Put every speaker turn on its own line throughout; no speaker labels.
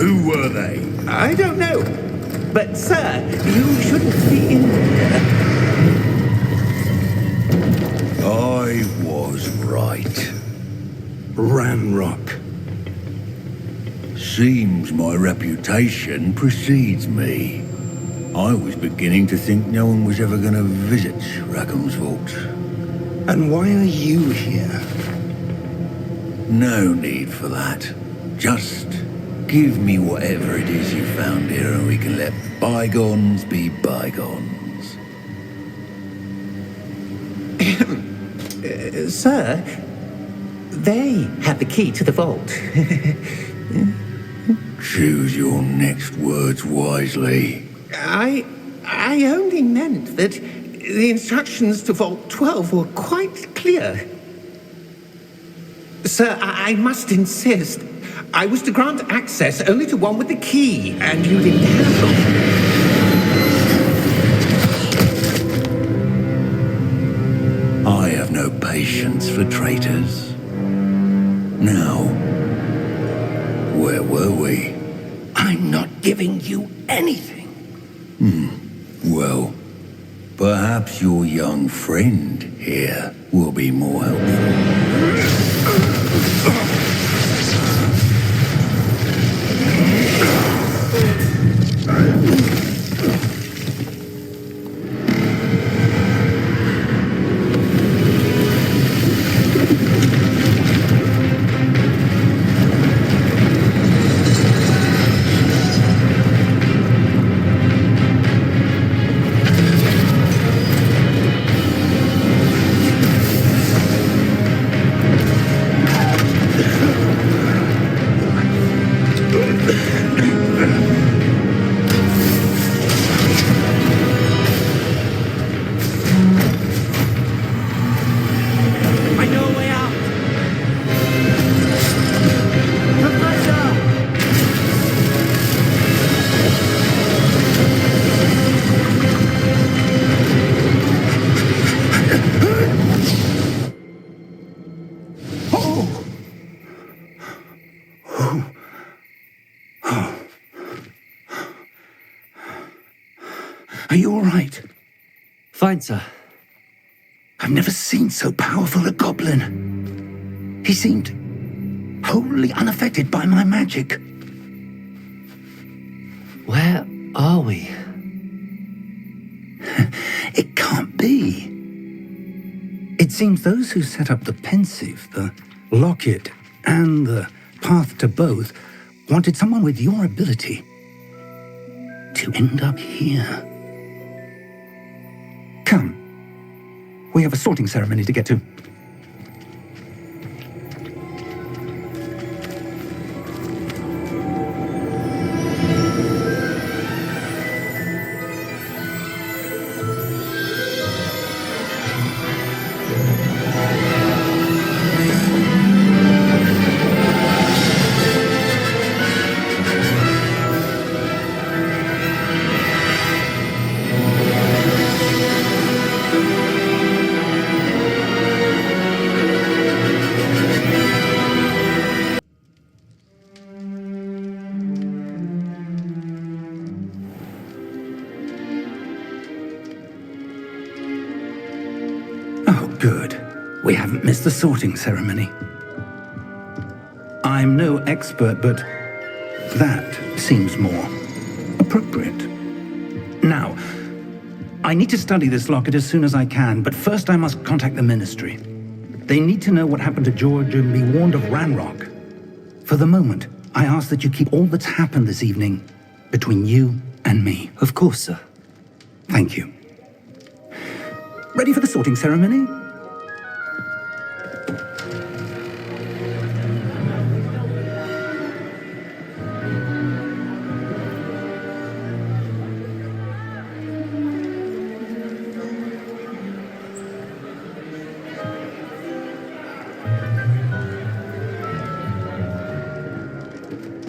Who were they?
I don't know. But, sir, you shouldn't be in here.
I was right.
Ranrock.
Seems my reputation precedes me. I was beginning to think no one was ever going to visit Rackham's vault.
And why are you here?
No need for that. Just give me whatever it is you found here and we can let bygones be bygones.
Sir, they have the key to the vault.
Choose your next words wisely.
I only meant that the instructions to Vault 12 were quite clear. Sir, I must insist. I was to grant access only to one with the key, and you didn't have them.
I have no patience for traitors. Now, where were we?
I'm not giving you anything.
Well, perhaps your young friend here will be more helpful.
Are you all right?
Fine, sir.
I've never seen so powerful a goblin. He seemed wholly unaffected by my magic.
Where are we?
It can't be. It seems those who set up the pensive, the locket, and the path to both wanted someone with your ability to end up here. Come. We have a sorting ceremony to get to. Good. We haven't missed the sorting ceremony. I'm no expert, but that seems more appropriate. Now, I need to study this locket as soon as I can, but first I must contact the Ministry. They need to know what happened to George and be warned of Ranrock. For the moment, I ask that you keep all that's happened this evening between you and me.
Of course, sir.
Thank you. Ready for the sorting ceremony?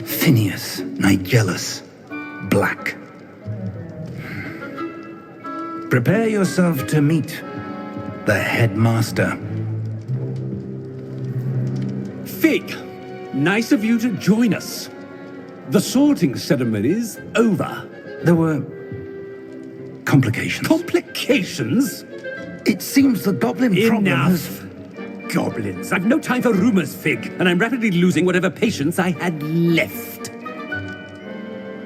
Phineas, Nigellus, Black. Prepare yourself to meet the headmaster.
Fig, nice of you to join us. The sorting ceremony's over.
There were complications.
Complications?
It seems the goblin problem has...
Enough! Goblins. I've no time for rumors, Fig, and I'm rapidly losing whatever patience I had left.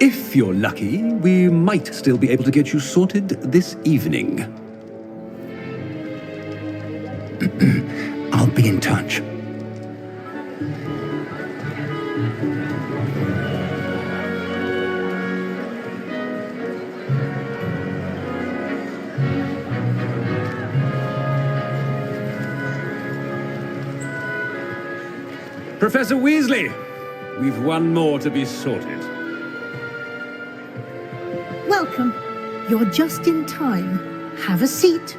If you're lucky, we might still be able to get you sorted this evening.
I'll be in touch.
Professor Weasley, we've one more to be sorted.
Welcome. You're just in time. Have a seat.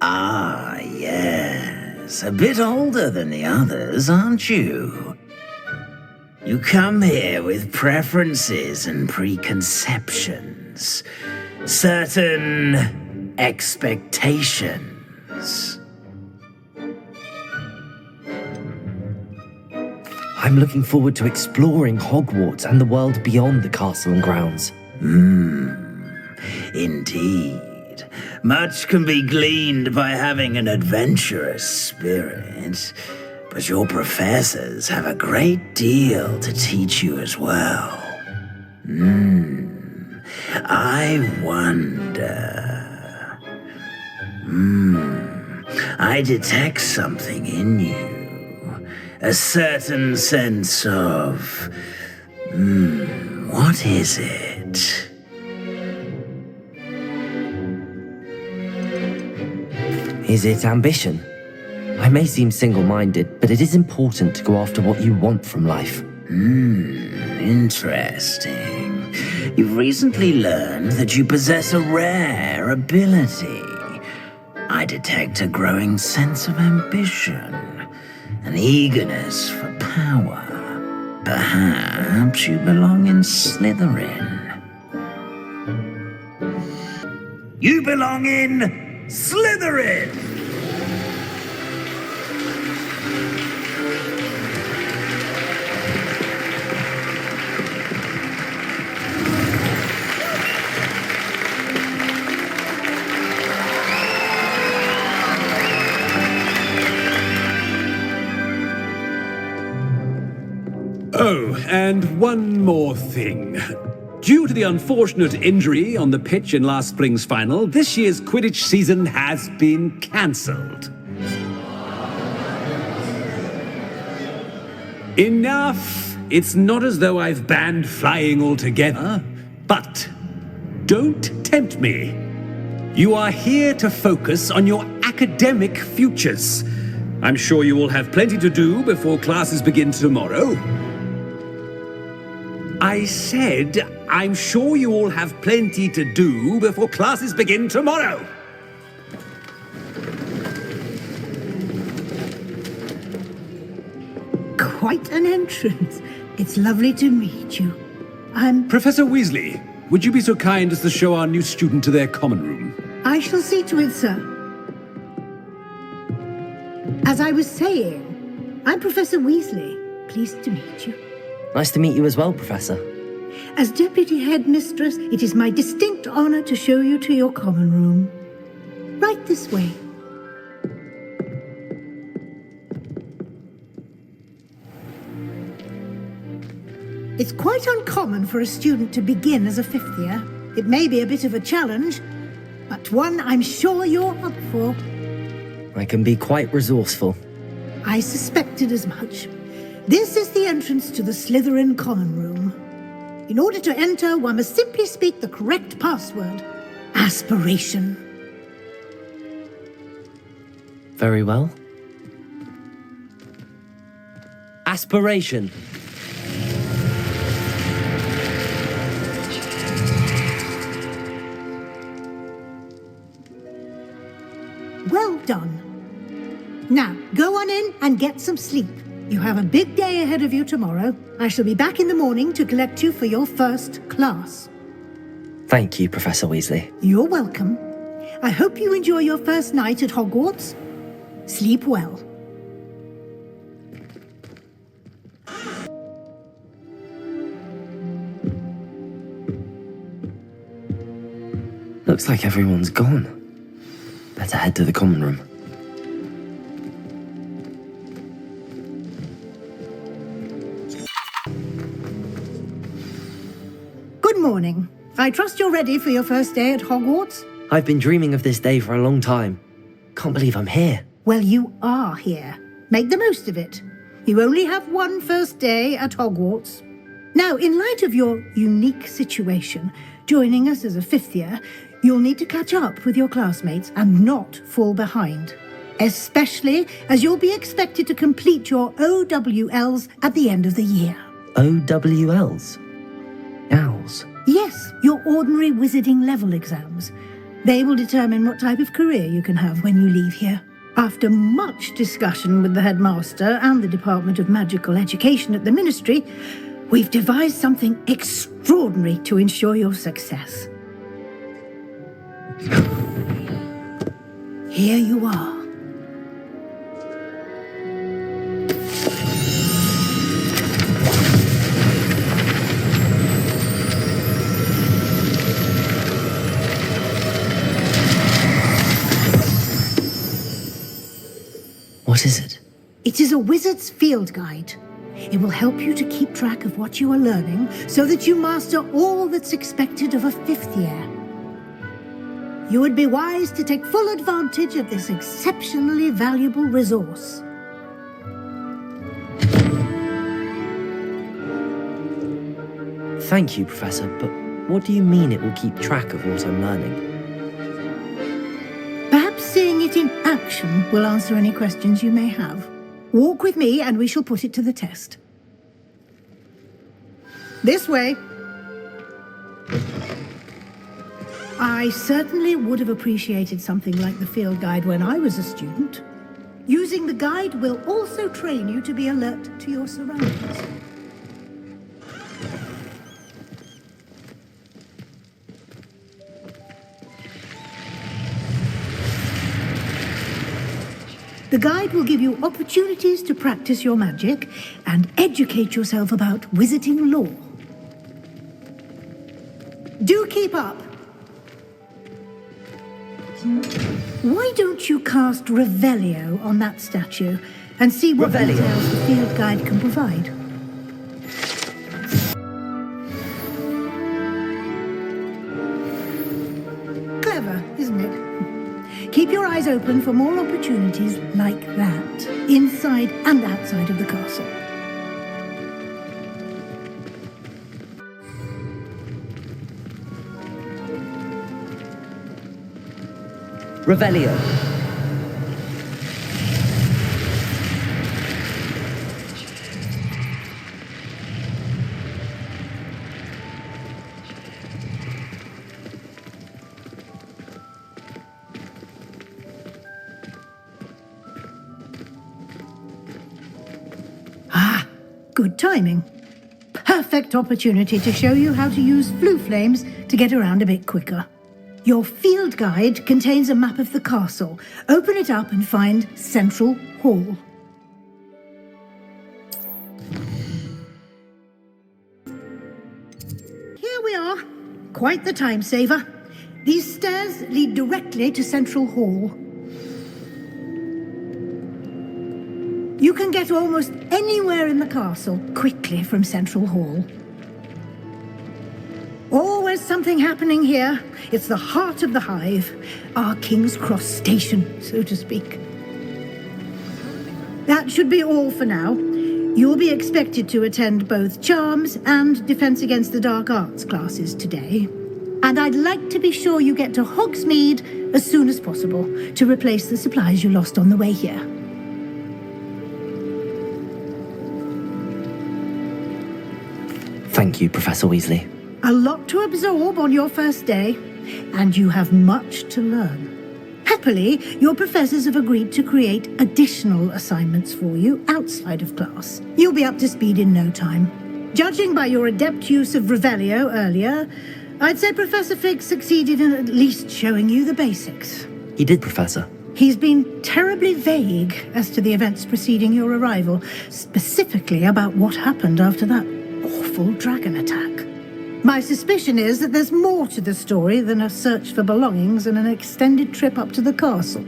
Ah, yes. A bit older than the others, aren't you? You come here with preferences and preconceptions. Certain expectations.
I'm looking forward to exploring Hogwarts and the world beyond the castle and grounds.
Indeed. Much can be gleaned by having an adventurous spirit, but your professors have a great deal to teach you as well. I wonder... I detect something in you. A certain sense of... what is it?
Is it ambition? I may seem single-minded, but it is important to go after what you want from life.
Interesting. You've recently learned that you possess a rare ability. I detect a growing sense of ambition, an eagerness for power. Perhaps you belong in Slytherin. You belong in Slytherin!
Oh, and one more thing. Due to the unfortunate injury on the pitch in last spring's final, this year's Quidditch season has been cancelled. Enough! It's not as though I've banned flying altogether, but don't tempt me. You are here to focus on your academic futures. I'm sure you will have plenty to do before classes begin tomorrow. I said, I'm sure you all have plenty to do before classes begin tomorrow.
Quite an entrance. It's lovely to meet you.
Professor Weasley, would you be so kind as to show our new student to their common room?
I shall see to it, sir. As I was saying, I'm Professor Weasley. Pleased to meet you.
Nice to meet you as well, Professor.
As Deputy Headmistress, it is my distinct honor to show you to your common room. Right this way. It's quite uncommon for a student to begin as a fifth year. It may be a bit of a challenge, but one I'm sure you're up for.
I can be quite resourceful.
I suspected as much. This is the entrance to the Slytherin common room. In order to enter, one must simply speak the correct password. Aspiration.
Very well. Aspiration.
Well done. Now, go on in and get some sleep. You have a big day ahead of you tomorrow. I shall be back in the morning to collect you for your first class.
Thank you, Professor Weasley.
You're welcome. I hope you enjoy your first night at Hogwarts. Sleep well.
Looks like everyone's gone. Better head to the common room.
Good morning. I trust you're ready for your first day at Hogwarts?
I've been dreaming of this day for a long time. Can't believe I'm here.
Well, you are here. Make the most of it. You only have one first day at Hogwarts. Now, in light of your unique situation, joining us as a fifth year, you'll need to catch up with your classmates and not fall behind. Especially as you'll be expected to complete your OWLs at the end of the year.
OWLs? Owls?
Yes, your ordinary wizarding level exams. They will determine what type of career you can have when you leave here. After much discussion with the headmaster and the Department of Magical Education at the Ministry, we've devised something extraordinary to ensure your success. Here you are.
What is it?
It is a wizard's field guide. It will help you to keep track of what you are learning so that you master all that's expected of a fifth year. You would be wise to take full advantage of this exceptionally valuable resource.
Thank you, Professor, but what do you mean it will keep track of what I'm learning?
Perhaps seeing it in action will answer any questions you may have. Walk with me and we shall put it to the test. This way. I certainly would have appreciated something like the field guide when I was a student. Using the guide will also train you to be alert to your surroundings. The guide will give you opportunities to practice your magic and educate yourself about wizarding lore. Do keep up! Why don't you cast Revelio on that statue and see what details the field guide can provide? Clever, isn't it? Keep your eyes open for more opportunities like that, inside and outside of the castle.
Revelio.
Ah, good timing. Perfect opportunity to show you how to use flue flames to get around a bit quicker. Your field guide contains a map of the castle. Open it up and find Central Hall. Here we are. Quite the time saver. These stairs lead directly to Central Hall. You can get almost anywhere in the castle quickly from Central Hall. Always something happening here. It's the heart of the hive, our King's Cross station, so to speak. That should be all for now. You'll be expected to attend both Charms and Defense Against the Dark Arts classes today. And I'd like to be sure you get to Hogsmeade as soon as possible to replace the supplies you lost on the way here.
Thank you, Professor Weasley.
A lot to absorb on your first day, and you have much to learn. Happily, your professors have agreed to create additional assignments for you outside of class. You'll be up to speed in no time. Judging by your adept use of Revelio earlier, I'd say Professor Fig succeeded in at least showing you the basics.
He did, Professor.
He's been terribly vague as to the events preceding your arrival, specifically about what happened after that awful dragon attack. My suspicion is that there's more to the story than a search for belongings and an extended trip up to the castle.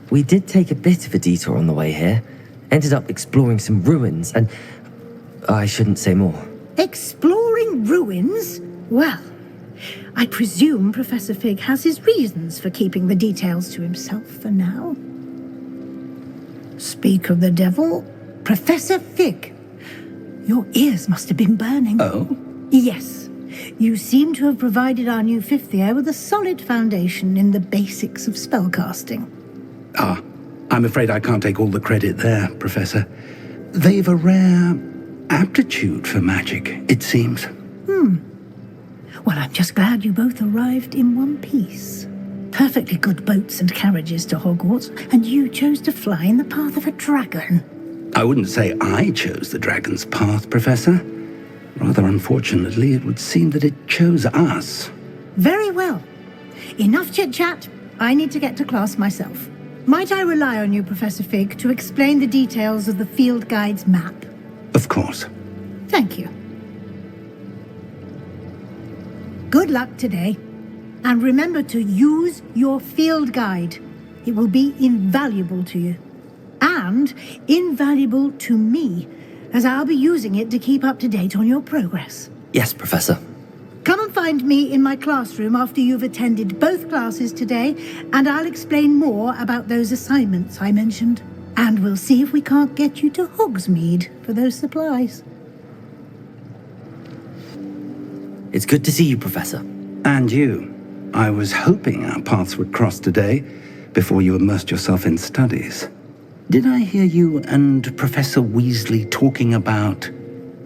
We did take a bit of a detour on the way here. Ended up exploring some ruins and... I shouldn't say more.
Exploring ruins? Well, I presume Professor Fig has his reasons for keeping the details to himself for now. Speak of the devil, Professor Fig. Your ears must have been burning.
Oh?
Yes. You seem to have provided our new fifth year with a solid foundation in the basics of spellcasting.
Ah, I'm afraid I can't take all the credit there, Professor. They've a rare aptitude for magic, it seems.
Well, I'm just glad you both arrived in one piece. Perfectly good boats and carriages to Hogwarts, and you chose to fly in the path of a dragon.
I wouldn't say I chose the dragon's path, Professor. Rather unfortunately, it would seem that it chose us.
Very well. Enough chit-chat. I need to get to class myself. Might I rely on you, Professor Fig, to explain the details of the field guide's map?
Of course.
Thank you. Good luck today. And remember to use your field guide. It will be invaluable to you. And invaluable to me, as I'll be using it to keep up to date on your progress.
Yes, Professor.
Come and find me in my classroom after you've attended both classes today, and I'll explain more about those assignments I mentioned. And we'll see if we can't get you to Hogsmeade for those supplies.
It's good to see you, Professor.
And you. I was hoping our paths would cross today, before you immersed yourself in studies. Did I hear you and Professor Weasley talking about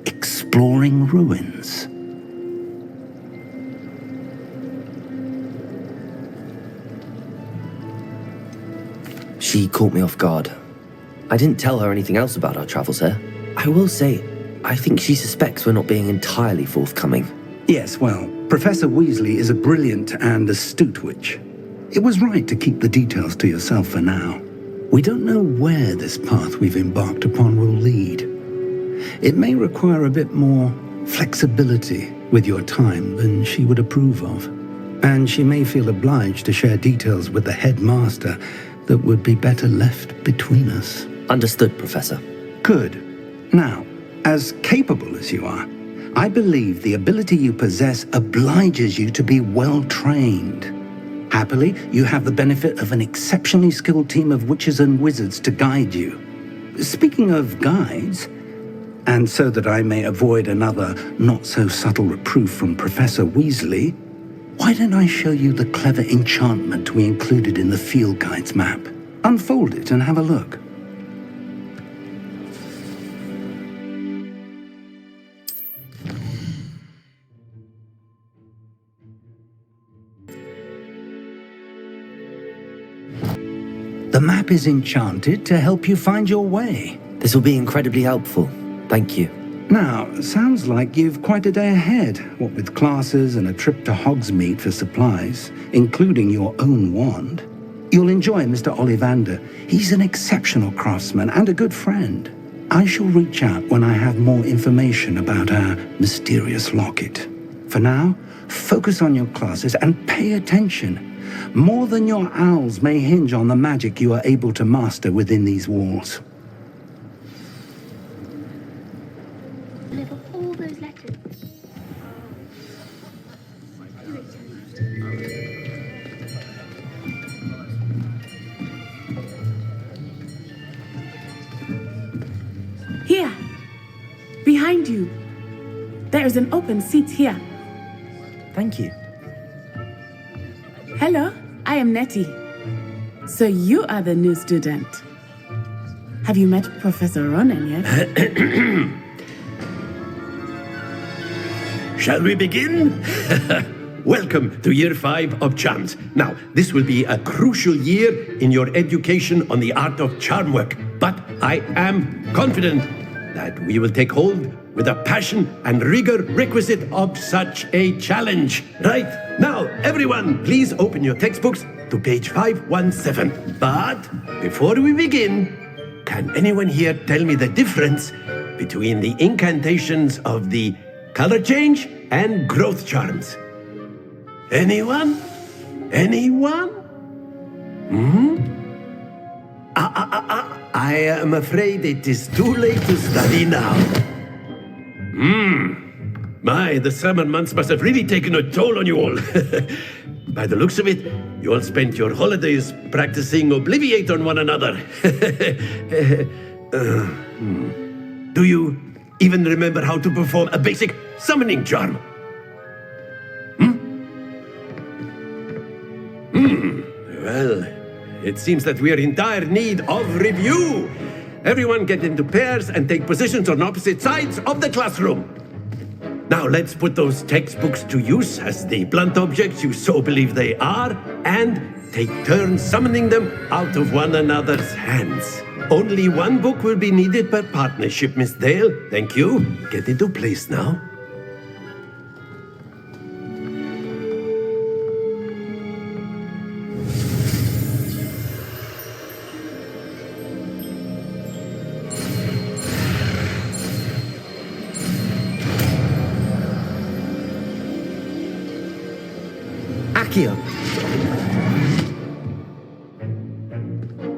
exploring ruins?
She caught me off guard. I didn't tell her anything else about our travels here. I will say, I think she suspects we're not being entirely forthcoming.
Yes, well, Professor Weasley is a brilliant and astute witch. It was right to keep the details to yourself for now. We don't know where this path we've embarked upon will lead. It may require a bit more flexibility with your time than she would approve of. And she may feel obliged to share details with the headmaster that would be better left between us.
Understood, Professor.
Good. Now, as capable as you are, I believe the ability you possess obliges you to be well-trained. Happily, you have the benefit of an exceptionally skilled team of witches and wizards to guide you. Speaking of guides, and so that I may avoid another not-so-subtle reproof from Professor Weasley, why don't I show you the clever enchantment we included in the field guide's map? Unfold it and have a look. The map is enchanted to help you find your way.
This will be incredibly helpful. Thank you.
Now, sounds like you've quite a day ahead, what with classes and a trip to Hogsmeade for supplies, including your own wand. You'll enjoy Mr. Ollivander. He's an exceptional craftsman and a good friend. I shall reach out when I have more information about our mysterious locket. For now, focus on your classes and pay attention. More than your owls may hinge on the magic you are able to master within these walls.
Deliver all those letters.
Here, behind you. There is an open seat here.
Thank you.
Hello, I am Nettie. So you are the new student. Have you met Professor Ronan yet?
Shall we begin?
welcome to Year 5 of Charms. Now, this will be a crucial year in your education on the art of charm work, but I am confident that we will take hold with the passion and rigor requisite of such a challenge. Right, now, everyone, please open your textbooks to page 517. But before we begin, can anyone here tell me the difference between the incantations of the color change and growth charms? Anyone? Anyone? I am afraid it is too late to study now. My, the summer months must have really taken a toll on you all. By the looks of it, you all spent your holidays practicing Obliviate on one another. Do you even remember how to perform a basic summoning charm? Well, it seems that we are in dire need of review. Everyone get into pairs and take positions on opposite sides of the classroom. Now let's put those textbooks to use as the blunt objects you so believe they are, and take turns summoning them out of one another's hands. Only one book will be needed per partnership, Miss Dale. Thank you. Get into place now.
Akio.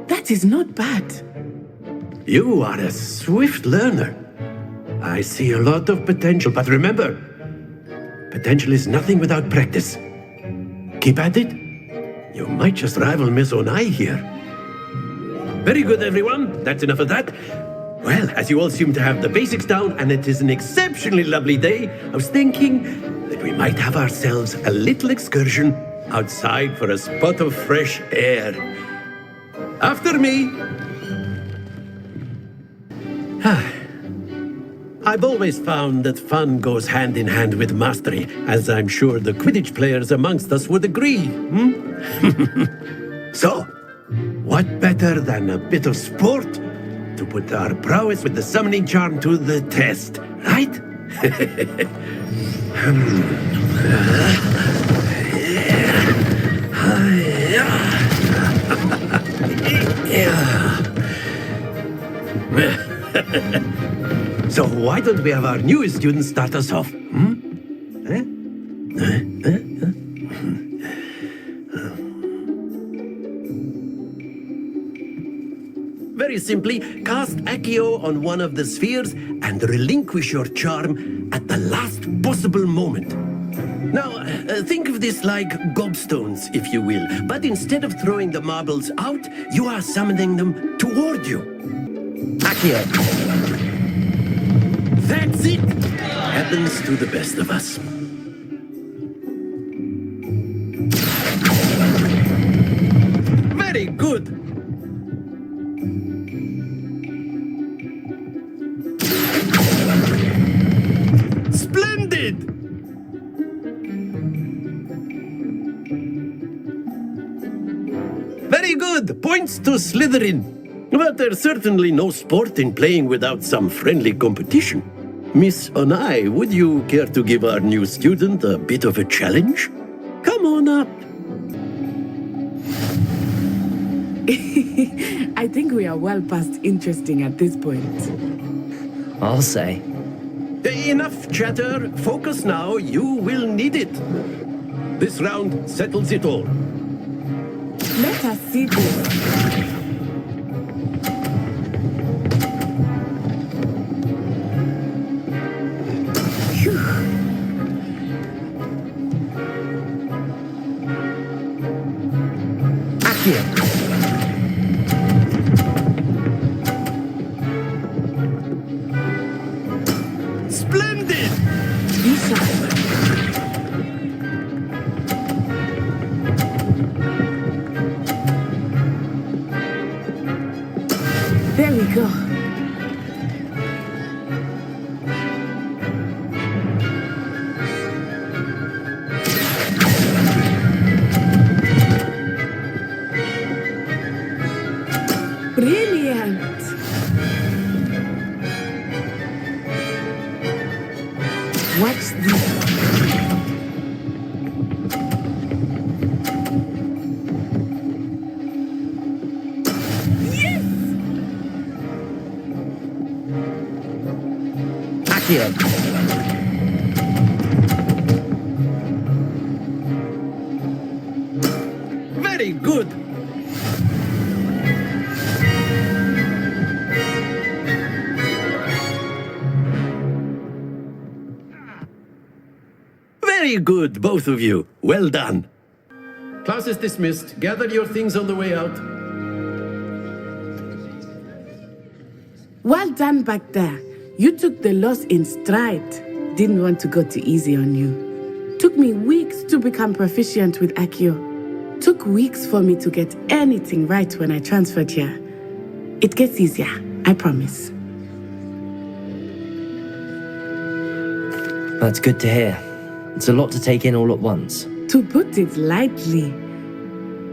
That is not bad.
You are a swift learner. I see a lot of potential, but remember, potential is nothing without practice. Keep at it. You might just rival Miss Onai here. Very good, everyone. That's enough of that. Well, as you all seem to have the basics down, and it is an exceptionally lovely day, I was thinking that we might have ourselves a little excursion outside for a spot of fresh air. After me. I've always found that fun goes hand in hand with mastery, as I'm sure the Quidditch players amongst us would agree. So, what better than a bit of sport to put our prowess with the summoning charm to the test, right? So why don't we have our newest student start us off? Very simply, cast Accio on one of the spheres and relinquish your charm at the last possible moment. Now, think of this like gobstones, if you will, but instead of throwing the marbles out, you are summoning them toward you.
Akio.
That's it! Happens to the best of us. Very good! Splendid! Very good! Points to Slytherin. But there's certainly no sport in playing without some friendly competition. Miss Onai, would you care to give our new student a bit of a challenge? Come on up.
I think we are well past interesting at this point.
I'll say.
Enough chatter. Focus now. You will need it. This round settles it all.
Let us see this.
Splendid!
There we go. Watch this.
Accio!
Very good. Very good, both of you. Well done. Class is dismissed. Gather your things on the way out.
Well done back there. You took the loss in stride. Didn't want to go too easy on you. Took me weeks to become proficient with Accio. Took weeks for me to get anything right when I transferred here. It gets easier, I promise.
That's good to hear. It's a lot to take in all at once.
To put it lightly,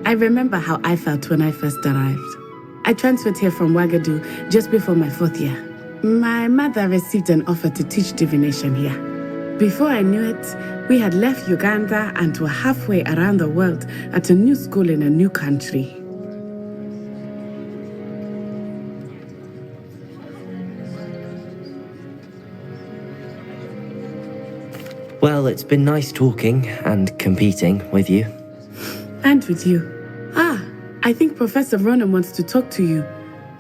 I remember how I felt when I first arrived. I transferred here from Ouagadougou just before my 4th year. My mother received an offer to teach divination here. Before I knew it, we had left Uganda and were halfway around the world at a new school in a new country.
Well, it's been nice talking and competing with you.
And with you. I think Professor Ronan wants to talk to you.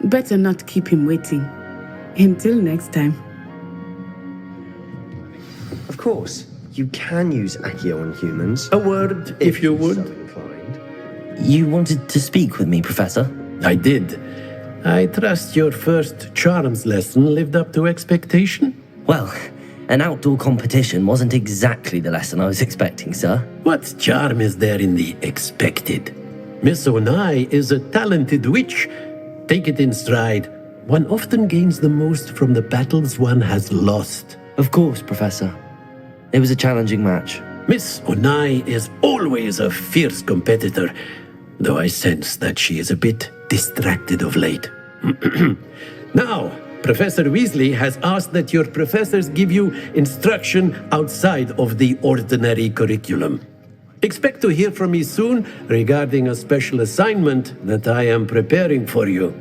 Better not keep him waiting. Until next time.
Of course, you can use Accio on humans.
A word, if you would.
So inclined.
You wanted to speak with me, Professor?
I did. I trust your first charms lesson lived up to expectation?
Well, an outdoor competition wasn't exactly the lesson I was expecting, sir.
What charm is there in the expected? Miss Onai is a talented witch. Take it in stride. One often gains the most from the battles one has lost.
Of course, Professor. It was a challenging match.
Miss Onai is always a fierce competitor, though I sense that she is a bit distracted of late. Now, Professor Weasley has asked that your professors give you instruction outside of the ordinary curriculum. Expect to hear from me soon regarding a special assignment that I am preparing for you.